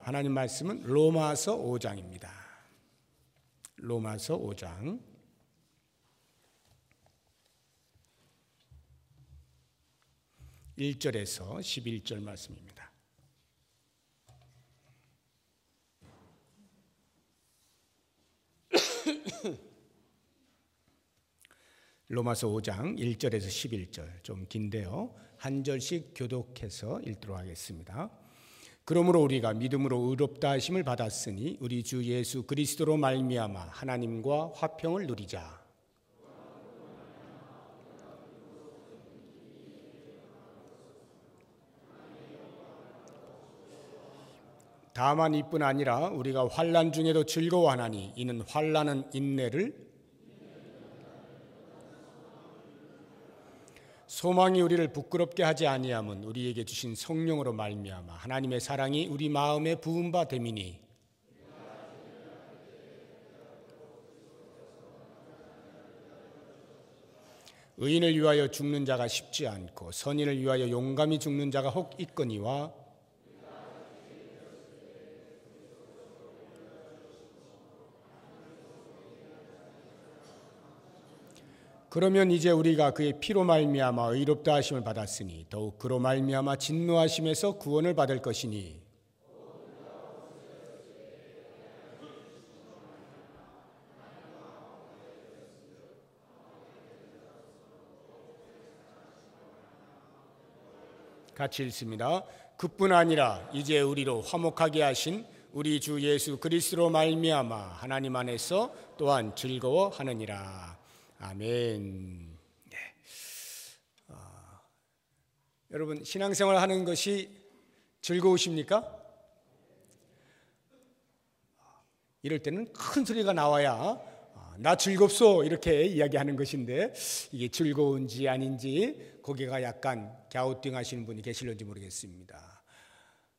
하나님 말씀은 로마서 5장입니다. 로마서 5장 1절에서 11절 말씀입니다. 로마서 5장 1절에서 11절 좀 긴데요. 한 절씩 교독해서 읽도록 하겠습니다. 그러므로 우리가 믿음으로 의롭다 하심을 받았으니 우리 주 예수 그리스도로 말미암아 하나님과 화평을 누리자. 다만 이뿐 아니라 우리가 환난 중에도 즐거워하나니 이는 환난은 인내를, 소망이 우리를 부끄럽게 하지 아니함은 우리에게 주신 성령으로 말미암아 하나님의 사랑이 우리 마음에 부은 바 됨이니, 의인을 위하여 죽는 자가 쉽지 않고 선인을 위하여 용감히 죽는 자가 혹 있거니와 그러면 이제 우리가 그의 피로 말미암아 의롭다 하심을 받았으니 더욱 그로 말미암아 진노하심에서 구원을 받을 것이니, 같이 읽습니다. 그뿐 아니라 이제 우리로 화목하게 하신 우리 주 예수 그리스도로 말미암아 하나님 안에서 또한 즐거워하느니라. 아멘. 네. 여러분, 신앙생활 하는 것이 즐거우십니까? 이럴 때는 큰 소리가 나와야 나 즐겁소 이렇게 이야기하는 것인데, 이게 즐거운지 아닌지 고개가 약간 갸우뚱하시는 분이 계실는지 모르겠습니다.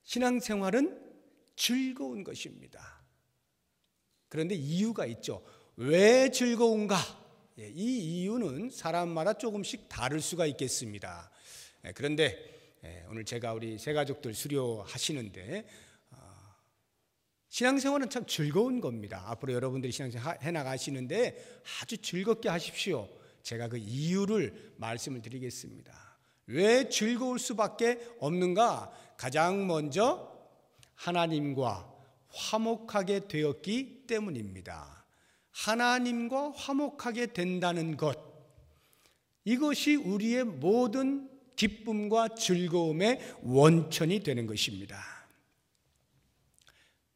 신앙생활은 즐거운 것입니다. 그런데 이유가 있죠. 왜 즐거운가? 이 이유는 사람마다 조금씩 다를 수가 있겠습니다. 그런데 오늘 제가 우리 세 가족들 수료하시는데 신앙생활은 참 즐거운 겁니다. 앞으로 여러분들이 신앙생활 해나가시는데 아주 즐겁게 하십시오. 제가 그 이유를 말씀을 드리겠습니다. 왜 즐거울 수밖에 없는가? 가장 먼저 하나님과 화목하게 되었기 때문입니다. 하나님과 화목하게 된다는 것, 이것이 우리의 모든 기쁨과 즐거움의 원천이 되는 것입니다.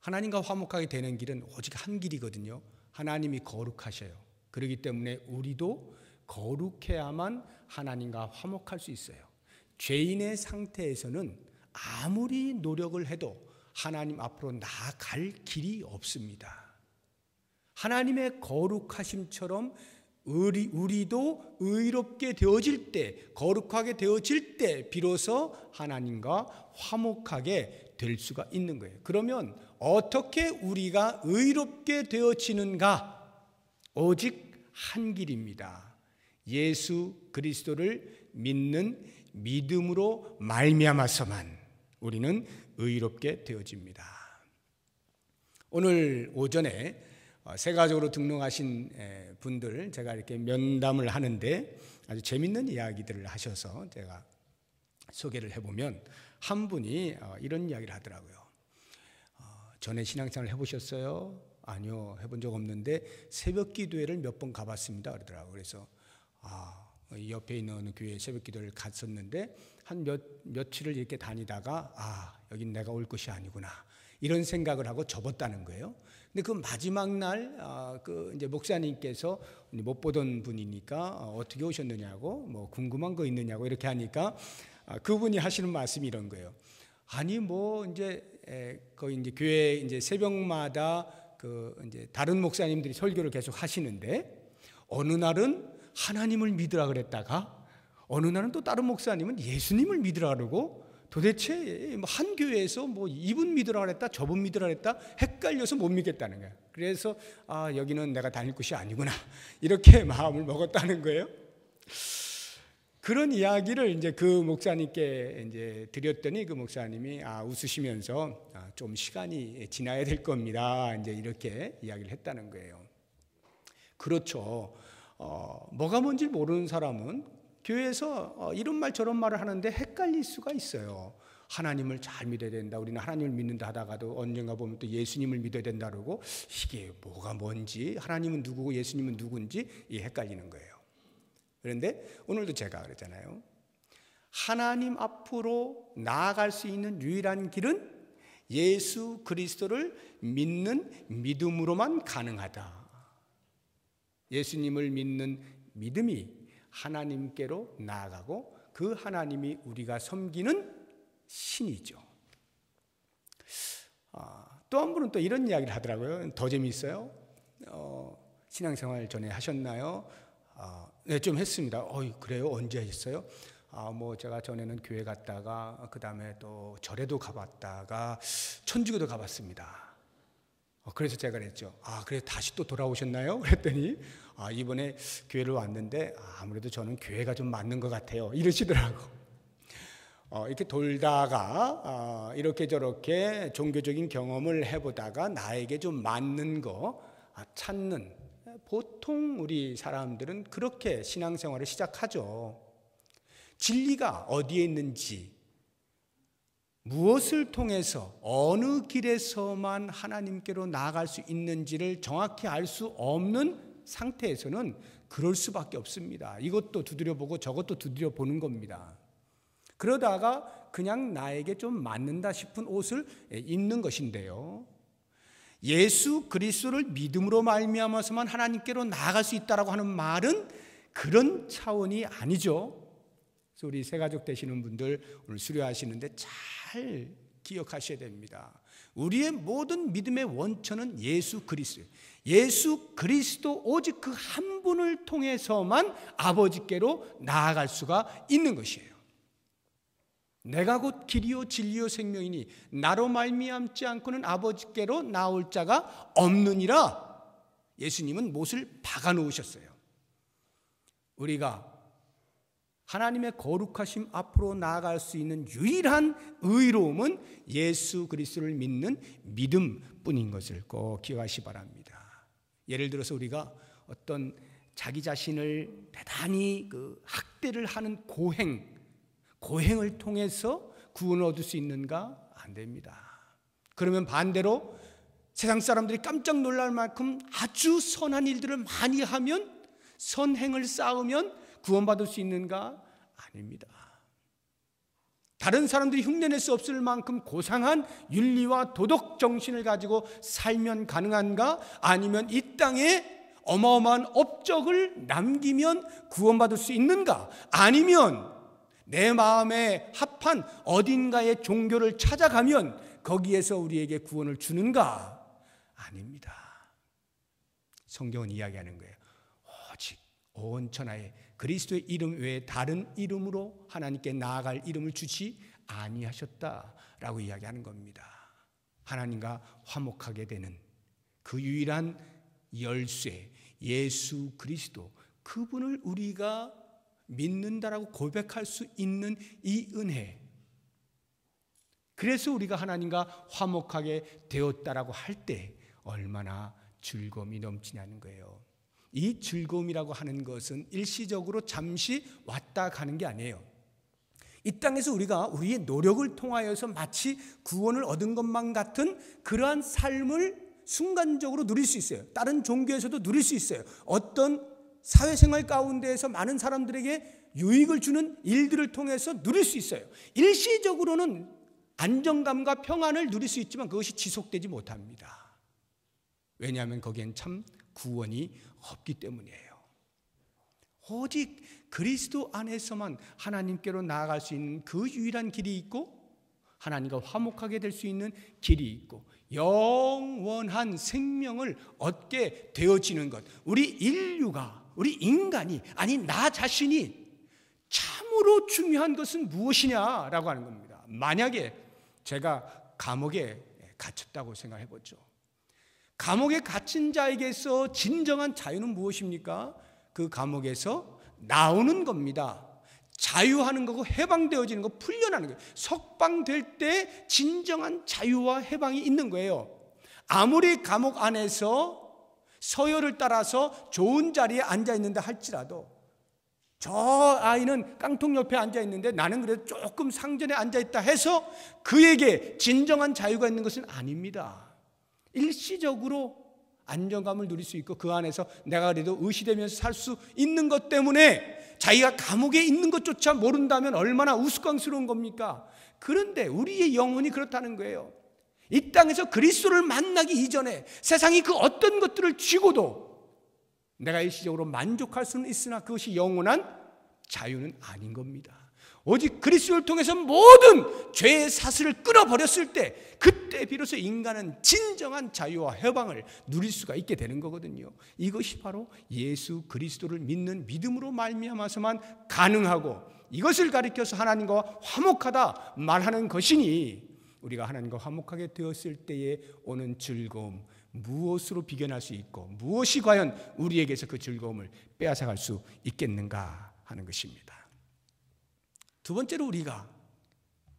하나님과 화목하게 되는 길은 오직 한 길이거든요. 하나님이 거룩하셔요. 그렇기 때문에 우리도 거룩해야만 하나님과 화목할 수 있어요. 죄인의 상태에서는 아무리 노력을 해도 하나님 앞으로 나아갈 길이 없습니다. 하나님의 거룩하심처럼 우리도 의롭게 되어질 때, 거룩하게 되어질 때 비로소 하나님과 화목하게 될 수가 있는 거예요. 그러면 어떻게 우리가 의롭게 되어지는가? 오직 한 길입니다. 예수 그리스도를 믿는 믿음으로 말미암아서만 우리는 의롭게 되어집니다. 오늘 오전에 세가족으로 등록하신 분들 제가 이렇게 면담을 하는데 아주 재밌는 이야기들을 하셔서 제가 소개를 해보면 한 분이 이런 이야기를 하더라고요. 전에 신앙생활 해보셨어요? 아니요, 해본 적 없는데 새벽 기도회를 몇 번 가봤습니다 그러더라고요. 그래서 옆에 있는 어느 교회에 새벽 기도를 갔었는데 한 며칠을 이렇게 다니다가 여긴 내가 올 것이 아니구나 이런 생각을 하고 접었다는 거예요. 근데 그 마지막 날 이제 목사님께서 못 보던 분이니까 어떻게 오셨느냐고, 뭐 궁금한 거 있느냐고 이렇게 하니까 그분이 하시는 말씀이 이런 거예요. 아니 뭐 이제 거기 이제 교회 이제 새벽마다 이제 다른 목사님들이 설교를 계속 하시는데 어느 날은 하나님을 믿으라 그랬다가 어느 날은 또 다른 목사님은 예수님을 믿으라 그러고, 도대체 한 교회에서 뭐 이분 믿으라 그랬다 저분 믿으라 그랬다 헷갈려서 못 믿겠다는 거예요. 그래서 여기는 내가 다닐 곳이 아니구나 이렇게 마음을 먹었다는 거예요. 그런 이야기를 이제 그 목사님께 이제 드렸더니 그 목사님이 웃으시면서 좀 시간이 지나야 될 겁니다. 이제 이렇게 이야기를 했다는 거예요. 그렇죠. 뭐가 뭔지 모르는 사람은 교회에서 이런 말 저런 말을 하는데 헷갈릴 수가 있어요. 하나님을 잘 믿어야 된다. 우리는 하나님을 믿는다 하다가도 언젠가 보면 또 예수님을 믿어야 된다 그러고 이게 뭐가 뭔지 하나님은 누구고 예수님은 누군지 헷갈리는 거예요. 그런데 오늘도 제가 그랬잖아요. 하나님 앞으로 나아갈 수 있는 유일한 길은 예수 그리스도를 믿는 믿음으로만 가능하다. 예수님을 믿는 믿음이 하나님께로 나아가고 그 하나님이 우리가 섬기는 신이죠. 또 한 분은 또 이런 이야기를 하더라고요. 더 재미있어요. 신앙생활 전에 하셨나요? 네, 좀 했습니다. 그래요? 언제 하셨어요? 제가 전에는 교회 갔다가 그 다음에 또 절에도 가봤다가 천주교도 가봤습니다. 그래서 제가 그랬죠. 그래서 다시 또 돌아오셨나요? 그랬더니 이번에 교회를 왔는데 아무래도 저는 교회가 좀 맞는 것 같아요. 이러시더라고. 이렇게 돌다가 이렇게 저렇게 종교적인 경험을 해보다가 나에게 좀 맞는 거 찾는, 보통 우리 사람들은 그렇게 신앙생활을 시작하죠. 진리가 어디에 있는지, 무엇을 통해서 어느 길에서만 하나님께로 나아갈 수 있는지를 정확히 알 수 없는 상태에서는 그럴 수밖에 없습니다. 이것도 두드려보고 저것도 두드려보는 겁니다. 그러다가 그냥 나에게 좀 맞는다 싶은 옷을 입는 것인데요. 예수 그리스도를 믿음으로 말미암아서만 하나님께로 나아갈 수 있다라고 하는 말은 그런 차원이 아니죠. 그래서 우리 새가족 되시는 분들 오늘 수료하시는데 잘 기억하셔야 됩니다. 우리의 모든 믿음의 원천은 예수 그리스도예요. 예수 그리스도 오직 그 한 분을 통해서만 아버지께로 나아갈 수가 있는 것이에요. 내가 곧 길이요 진리요 생명이니 나로 말미암지 않고는 아버지께로 나올 자가 없느니라. 예수님은 못을 박아 놓으셨어요. 우리가 하나님의 거룩하심 앞으로 나아갈 수 있는 유일한 의로움은 예수 그리스도를 믿는 믿음뿐인 것을 꼭 기억하시 바랍니다. 예를 들어서 우리가 어떤 자기 자신을 대단히 학대를 하는 고행을 통해서 구원을 얻을 수 있는가? 안 됩니다. 그러면 반대로 세상 사람들이 깜짝 놀랄 만큼 아주 선한 일들을 많이 하면, 선행을 쌓으면 구원받을 수 있는가? 아닙니다. 다른 사람들이 흉내낼 수 없을 만큼 고상한 윤리와 도덕 정신을 가지고 살면 가능한가? 아니면 이 땅에 어마어마한 업적을 남기면 구원받을 수 있는가? 아니면 내 마음에 합한 어딘가의 종교를 찾아가면 거기에서 우리에게 구원을 주는가? 아닙니다. 성경은 이야기하는 거예요. 오직 온 천하에 그리스도의 이름 외에 다른 이름으로 하나님께 나아갈 이름을 주지 아니하셨다라고 이야기하는 겁니다. 하나님과 화목하게 되는 그 유일한 열쇠, 예수 그리스도, 그분을 우리가 믿는다라고 고백할 수 있는 이 은혜, 그래서 우리가 하나님과 화목하게 되었다라고 할 때 얼마나 즐거움이 넘치냐는 거예요. 이 즐거움이라고 하는 것은 일시적으로 잠시 왔다 가는 게 아니에요. 이 땅에서 우리가 우리의 노력을 통하여서 마치 구원을 얻은 것만 같은 그러한 삶을 순간적으로 누릴 수 있어요. 다른 종교에서도 누릴 수 있어요. 어떤 사회생활 가운데에서 많은 사람들에게 유익을 주는 일들을 통해서 누릴 수 있어요. 일시적으로는 안정감과 평안을 누릴 수 있지만 그것이 지속되지 못합니다. 왜냐하면 거기엔 참 구원이 없기 때문이에요. 오직 그리스도 안에서만 하나님께로 나아갈 수 있는 그 유일한 길이 있고, 하나님과 화목하게 될 수 있는 길이 있고, 영원한 생명을 얻게 되어지는 것. 우리 인류가, 우리 인간이, 아니 나 자신이 참으로 중요한 것은 무엇이냐라고 하는 겁니다. 만약에 제가 감옥에 갇혔다고 생각해 보죠. 감옥에 갇힌 자에게서 진정한 자유는 무엇입니까? 그 감옥에서 나오는 겁니다. 자유하는 거고 해방되어지는 거, 풀려나는 거예요. 석방될 때 진정한 자유와 해방이 있는 거예요. 아무리 감옥 안에서 서열을 따라서 좋은 자리에 앉아있는다 할지라도, 저 아이는 깡통 옆에 앉아있는데 나는 그래도 조금 상전에 앉아있다 해서 그에게 진정한 자유가 있는 것은 아닙니다. 일시적으로 안정감을 누릴 수 있고 그 안에서 내가 그래도 의시되면서 살 수 있는 것 때문에 자기가 감옥에 있는 것조차 모른다면 얼마나 우스꽝스러운 겁니까? 그런데 우리의 영혼이 그렇다는 거예요. 이 땅에서 그리스도를 만나기 이전에 세상이 그 어떤 것들을 쥐고도 내가 일시적으로 만족할 수는 있으나 그것이 영원한 자유는 아닌 겁니다. 오직 그리스도를 통해서 모든 죄의 사슬을 끊어버렸을 때, 그때 비로소 인간은 진정한 자유와 해방을 누릴 수가 있게 되는 거거든요. 이것이 바로 예수 그리스도를 믿는 믿음으로 말미암아서만 가능하고, 이것을 가리켜서 하나님과 화목하다 말하는 것이니, 우리가 하나님과 화목하게 되었을 때에 오는 즐거움, 무엇으로 비견할 수 있고 무엇이 과연 우리에게서 그 즐거움을 빼앗아갈 수 있겠는가 하는 것입니다. 두 번째로 우리가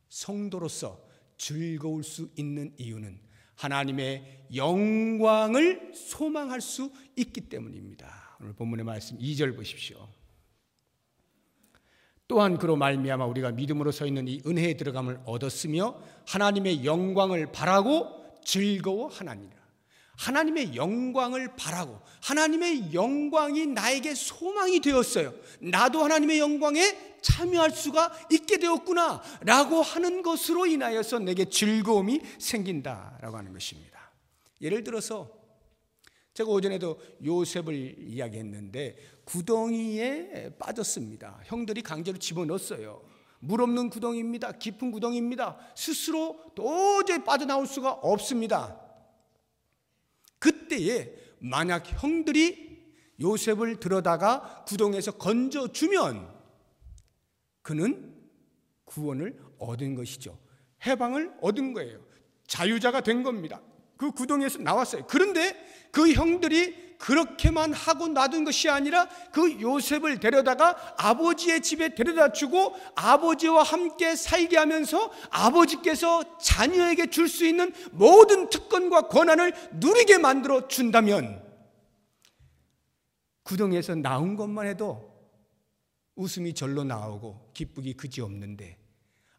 성도로서 즐거울 수 있는 이유는 하나님의 영광을 소망할 수 있기 때문입니다. 오늘 본문의 말씀 2절 보십시오. 또한 그로 말미암아 우리가 믿음으로 서 있는 이 은혜에 들어감을 얻었으며 하나님의 영광을 바라고 즐거워하나니라. 하나님의 영광을 바라고, 하나님의 영광이 나에게 소망이 되었어요. 나도 하나님의 영광에 참여할 수가 있게 되었구나 라고 하는 것으로 인하여서 내게 즐거움이 생긴다라고 하는 것입니다. 예를 들어서 제가 오전에도 요셉을 이야기했는데 구덩이에 빠졌습니다. 형들이 강제로 집어넣었어요. 물 없는 구덩이입니다. 깊은 구덩이입니다. 스스로 도저히 빠져나올 수가 없습니다. 그때에 만약 형들이 요셉을 들어다가 구덩이에서 건져주면 그는 구원을 얻은 것이죠. 해방을 얻은 거예요. 자유자가 된 겁니다. 그 구덩이에서 나왔어요. 그런데 그 형들이 그렇게만 하고 놔둔 것이 아니라 그 요셉을 데려다가 아버지의 집에 데려다 주고 아버지와 함께 살게 하면서 아버지께서 자녀에게 줄 수 있는 모든 특권과 권한을 누리게 만들어 준다면 구덩이에서 나온 것만 해도 웃음이 절로 나오고 기쁘기 그지없는데,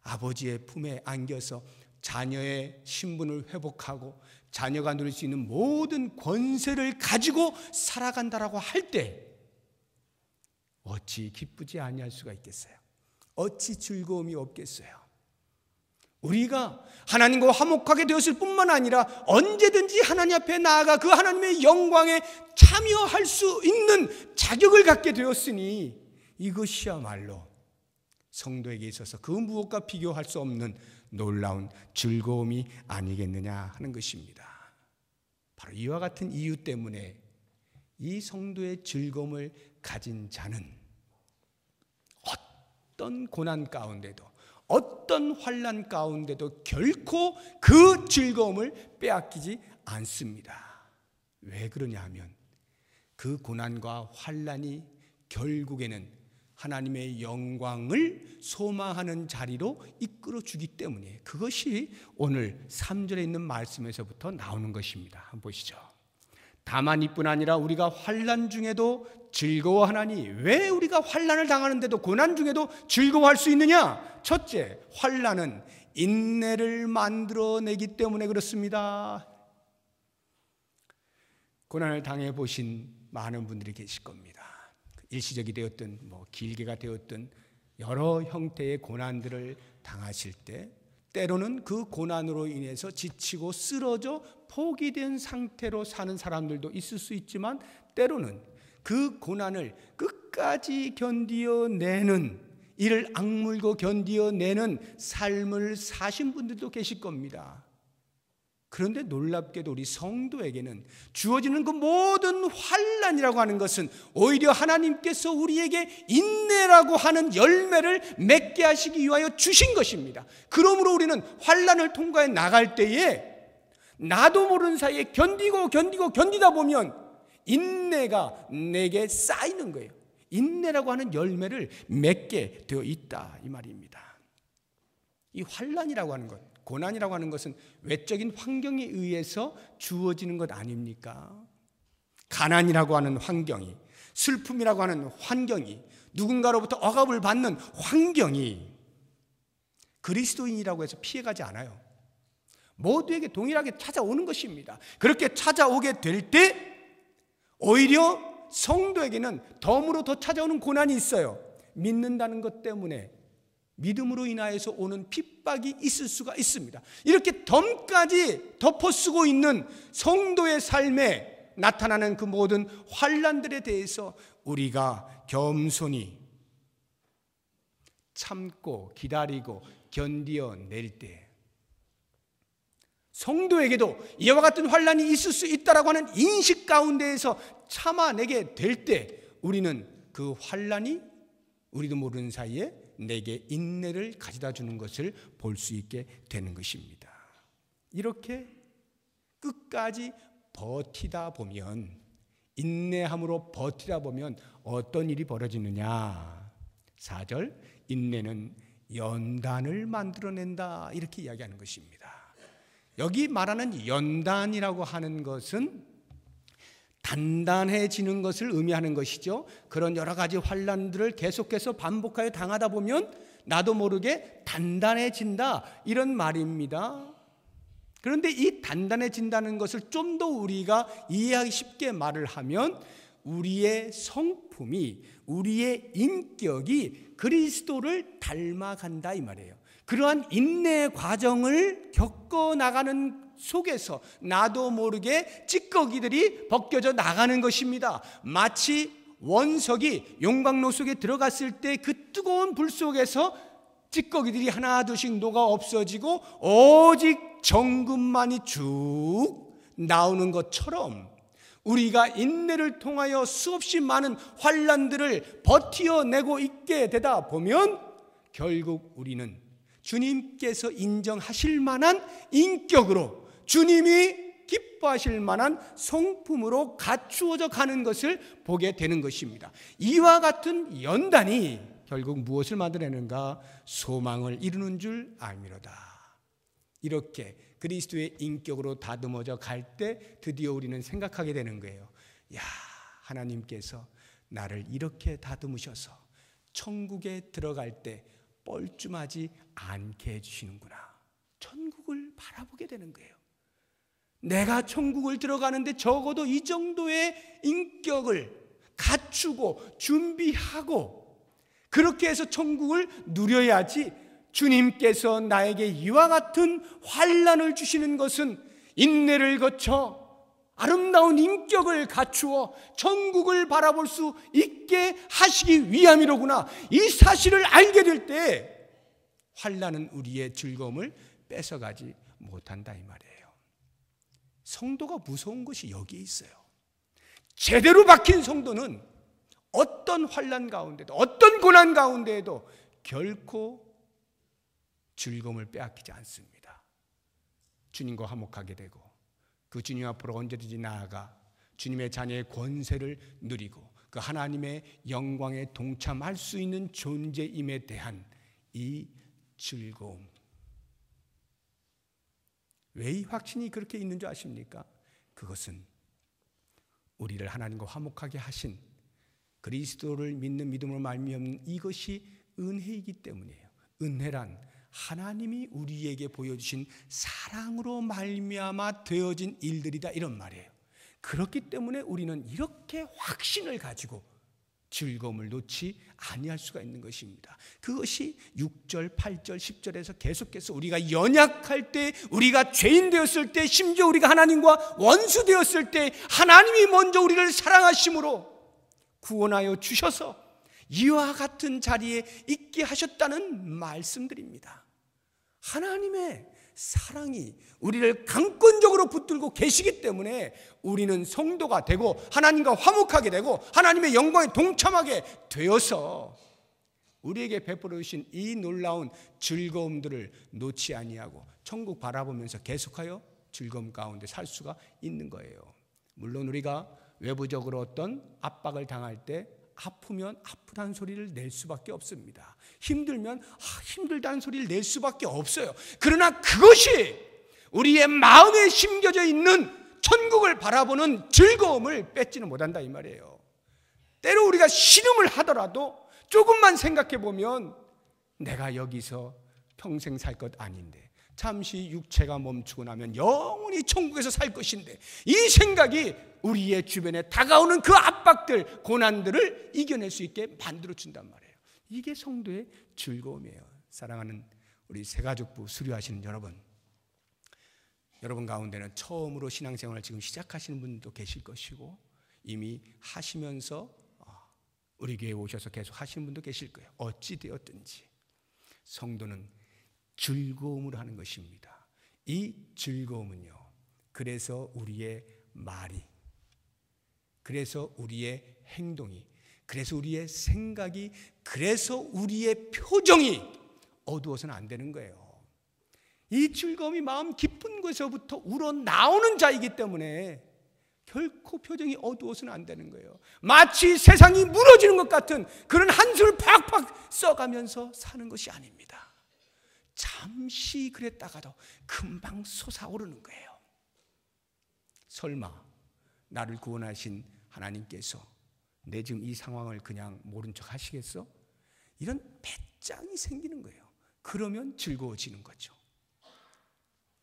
아버지의 품에 안겨서 자녀의 신분을 회복하고 자녀가 누릴 수 있는 모든 권세를 가지고 살아간다라고 할 때 어찌 기쁘지 아니할 수가 있겠어요? 어찌 즐거움이 없겠어요? 우리가 하나님과 화목하게 되었을 뿐만 아니라 언제든지 하나님 앞에 나아가 그 하나님의 영광에 참여할 수 있는 자격을 갖게 되었으니 이것이야말로 성도에게 있어서 그 무엇과 비교할 수 없는 놀라운 즐거움이 아니겠느냐 하는 것입니다. 바로 이와 같은 이유 때문에 이 성도의 즐거움을 가진 자는 어떤 고난 가운데도, 어떤 환난 가운데도 결코 그 즐거움을 빼앗기지 않습니다. 왜 그러냐 하면 그 고난과 환난이 결국에는 하나님의 영광을 소망하는 자리로 이끌어주기 때문에, 그것이 오늘 3절에 있는 말씀에서부터 나오는 것입니다. 한번 보시죠. 다만 이뿐 아니라 우리가 환난 중에도 즐거워하나니. 왜 우리가 환난을 당하는데도 고난 중에도 즐거워할 수 있느냐? 첫째, 환난은 인내를 만들어내기 때문에 그렇습니다. 고난을 당해보신 많은 분들이 계실 겁니다. 일시적이 되었든 길게가 되었든 여러 형태의 고난들을 당하실 때 때로는 그 고난으로 인해서 지치고 쓰러져 포기된 상태로 사는 사람들도 있을 수 있지만, 때로는 그 고난을 끝까지 견디어내는, 이를 악물고 견디어내는 삶을 사신 분들도 계실 겁니다. 그런데 놀랍게도 우리 성도에게는 주어지는 그 모든 환난이라고 하는 것은 오히려 하나님께서 우리에게 인내라고 하는 열매를 맺게 하시기 위하여 주신 것입니다. 그러므로 우리는 환난을 통과해 나갈 때에 나도 모르는 사이에 견디다 보면 인내가 내게 쌓이는 거예요. 인내라고 하는 열매를 맺게 되어 있다 이 말입니다. 이 환난이라고 하는 것, 고난이라고 하는 것은 외적인 환경에 의해서 주어지는 것 아닙니까? 가난이라고 하는 환경이, 슬픔이라고 하는 환경이, 누군가로부터 억압을 받는 환경이 그리스도인이라고 해서 피해가지 않아요. 모두에게 동일하게 찾아오는 것입니다. 그렇게 찾아오게 될 때 오히려 성도에게는 덤으로 더 찾아오는 고난이 있어요. 믿는다는 것 때문에 믿음으로 인하여서 오는 핍박이 있을 수가 있습니다. 이렇게 덤까지 덮어쓰고 있는 성도의 삶에 나타나는 그 모든 환난들에 대해서 우리가 겸손히 참고 기다리고 견디어낼 때 성도에게도 이와 같은 환난이 있을 수 있다라고 하는 인식 가운데에서 참아내게 될 때 우리는 그 환난이 우리도 모르는 사이에 내게 인내를 가져다 주는 것을 볼 수 있게 되는 것입니다. 이렇게 끝까지 버티다 보면, 인내함으로 버티다 보면 어떤 일이 벌어지느냐. 4절, 인내는 연단을 만들어낸다 이렇게 이야기하는 것입니다. 여기 말하는 연단이라고 하는 것은 단단해지는 것을 의미하는 것이죠. 그런 여러 가지 환난들을 계속해서 반복하여 당하다 보면 나도 모르게 단단해진다 이런 말입니다. 그런데 이 단단해진다는 것을 좀 더 우리가 이해하기 쉽게 말을 하면 우리의 성품이, 우리의 인격이 그리스도를 닮아간다 이 말이에요. 그러한 인내의 과정을 겪어나가는 속에서 나도 모르게 찌꺼기들이 벗겨져 나가는 것입니다. 마치 원석이 용광로 속에 들어갔을 때 그 뜨거운 불 속에서 찌꺼기들이 하나 둘씩 녹아 없어지고 오직 정금만이 쭉 나오는 것처럼 우리가 인내를 통하여 수없이 많은 환난들을 버티어내고 있게 되다 보면 결국 우리는 주님께서 인정하실 만한 인격으로, 주님이 기뻐하실 만한 성품으로 갖추어져 가는 것을 보게 되는 것입니다. 이와 같은 연단이 결국 무엇을 만들어내는가? 소망을 이루는 줄 알미로다. 이렇게 그리스도의 인격으로 다듬어져 갈 때 드디어 우리는 생각하게 되는 거예요. 야, 하나님께서 나를 이렇게 다듬으셔서 천국에 들어갈 때 뻘쭘하지 않게 해주시는구나. 천국을 바라보게 되는 거예요. 내가 천국을 들어가는데 적어도 이 정도의 인격을 갖추고 준비하고 그렇게 해서 천국을 누려야지, 주님께서 나에게 이와 같은 환난을 주시는 것은 인내를 거쳐 아름다운 인격을 갖추어 천국을 바라볼 수 있게 하시기 위함이로구나. 이 사실을 알게 될 때 환난은 우리의 즐거움을 뺏어가지 못한다 이 말이에요. 성도가 무서운 것이 여기에 있어요. 제대로 박힌 성도는 어떤 환난 가운데도, 어떤 고난 가운데에도 결코 즐거움을 빼앗기지 않습니다. 주님과 화목하게 되고 그 주님 앞으로 언제든지 나아가 주님의 자녀의 권세를 누리고 그 하나님의 영광에 동참할 수 있는 존재임에 대한 이 즐거움. 왜 이 확신이 그렇게 있는 줄 아십니까? 그것은 우리를 하나님과 화목하게 하신 그리스도를 믿는 믿음으로 말미암는 이것이 은혜이기 때문이에요. 은혜란 하나님이 우리에게 보여주신 사랑으로 말미암아 되어진 일들이다 이런 말이에요. 그렇기 때문에 우리는 이렇게 확신을 가지고 즐거움을 놓지 아니할 수가 있는 것입니다. 그것이 6절, 8절, 10절에서 계속해서 우리가 연약할 때, 우리가 죄인 되었을 때, 심지어 우리가 하나님과 원수 되었을 때 하나님이 먼저 우리를 사랑하심으로 구원하여 주셔서 이와 같은 자리에 있게 하셨다는 말씀드립니다. 하나님의 사랑이 우리를 강권적으로 붙들고 계시기 때문에 우리는 성도가 되고 하나님과 화목하게 되고 하나님의 영광에 동참하게 되어서 우리에게 베풀어 주신 이 놀라운 즐거움들을 놓지 아니하고 천국 바라보면서 계속하여 즐거움 가운데 살 수가 있는 거예요. 물론 우리가 외부적으로 어떤 압박을 당할 때 아프면 아프다는 소리를 낼 수밖에 없습니다. 힘들면 힘들다는 소리를 낼 수밖에 없어요. 그러나 그것이 우리의 마음에 심겨져 있는 천국을 바라보는 즐거움을 뺏지는 못한다 이 말이에요. 때로 우리가 신음을 하더라도 조금만 생각해 보면 내가 여기서 평생 살 것 아닌데, 잠시 육체가 멈추고 나면 영원히 천국에서 살 것인데, 이 생각이 우리의 주변에 다가오는 그 압박들, 고난들을 이겨낼 수 있게 만들어준단 말이에요. 이게 성도의 즐거움이에요. 사랑하는 우리 새가족부 수료하시는 여러분 가운데는 처음으로 신앙생활을 지금 시작하시는 분도 계실 것이고, 이미 하시면서 우리 교회에 오셔서 계속 하시는 분도 계실 거예요. 어찌 되었든지 성도는 즐거움으로 하는 것입니다. 이 즐거움은요, 그래서 우리의 말이, 그래서 우리의 행동이, 그래서 우리의 생각이, 그래서 우리의 표정이 어두워서는 안 되는 거예요. 이 즐거움이 마음 깊은 곳에서부터 우러나오는 자이기 때문에 결코 표정이 어두워서는 안 되는 거예요. 마치 세상이 무너지는 것 같은 그런 한숨을 팍팍 써가면서 사는 것이 아닙니다. 잠시 그랬다가도 금방 솟아오르는 거예요. 설마 나를 구원하신 하나님께서 내 지금 이 상황을 그냥 모른 척 하시겠어? 이런 배짱이 생기는 거예요. 그러면 즐거워지는 거죠.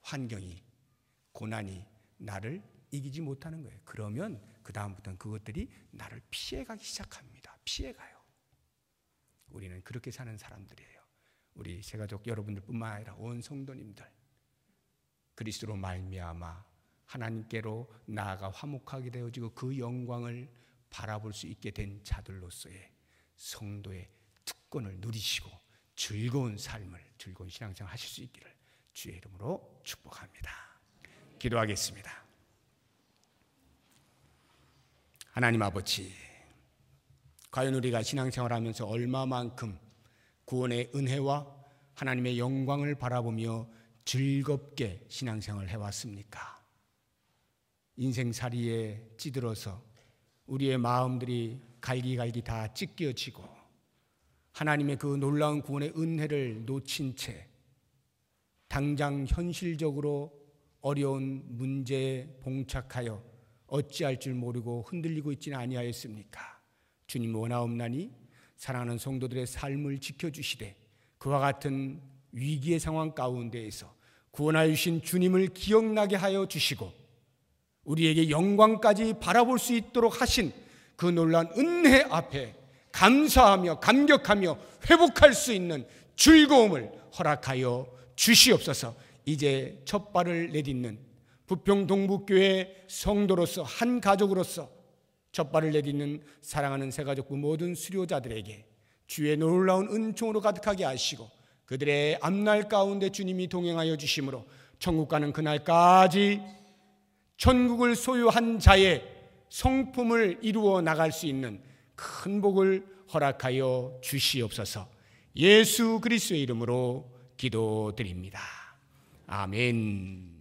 환경이, 고난이 나를 이기지 못하는 거예요. 그러면 그 다음부터는 그것들이 나를 피해가기 시작합니다. 피해가요. 우리는 그렇게 사는 사람들이에요. 우리 새가족 여러분들뿐만 아니라 온 성도님들, 그리스도로 말미암아 하나님께로 나아가 화목하게 되어지고 그 영광을 바라볼 수 있게 된 자들로서의 성도의 특권을 누리시고 즐거운 삶을, 즐거운 신앙생활 하실 수 있기를 주의 이름으로 축복합니다. 기도하겠습니다. 하나님 아버지, 과연 우리가 신앙생활하면서 얼마만큼 구원의 은혜와 하나님의 영광을 바라보며 즐겁게 신앙생활을 해왔습니까? 인생살이에 찌들어서 우리의 마음들이 갈기갈기 다 찢겨지고 하나님의 그 놀라운 구원의 은혜를 놓친 채 당장 현실적으로 어려운 문제에 봉착하여 어찌할 줄 모르고 흔들리고 있지는 아니하였습니까? 주님 원하옵나니 사랑하는 성도들의 삶을 지켜주시되 그와 같은 위기의 상황 가운데에서 구원하여 주신 주님을 기억나게 하여 주시고 우리에게 영광까지 바라볼 수 있도록 하신 그 놀라운 은혜 앞에 감사하며 감격하며 회복할 수 있는 즐거움을 허락하여 주시옵소서. 이제 첫 발을 내딛는 부평 동북교회 성도로서 한 가족으로서 첫 발을 내딛는 사랑하는 새가족부 모든 수료자들에게 주의 놀라운 은총으로 가득하게 하시고 그들의 앞날 가운데 주님이 동행하여 주심으로 천국 가는 그날까지 천국을 소유한 자의 성품을 이루어 나갈 수 있는 큰 복을 허락하여 주시옵소서. 예수 그리스도의 이름으로 기도드립니다. 아멘.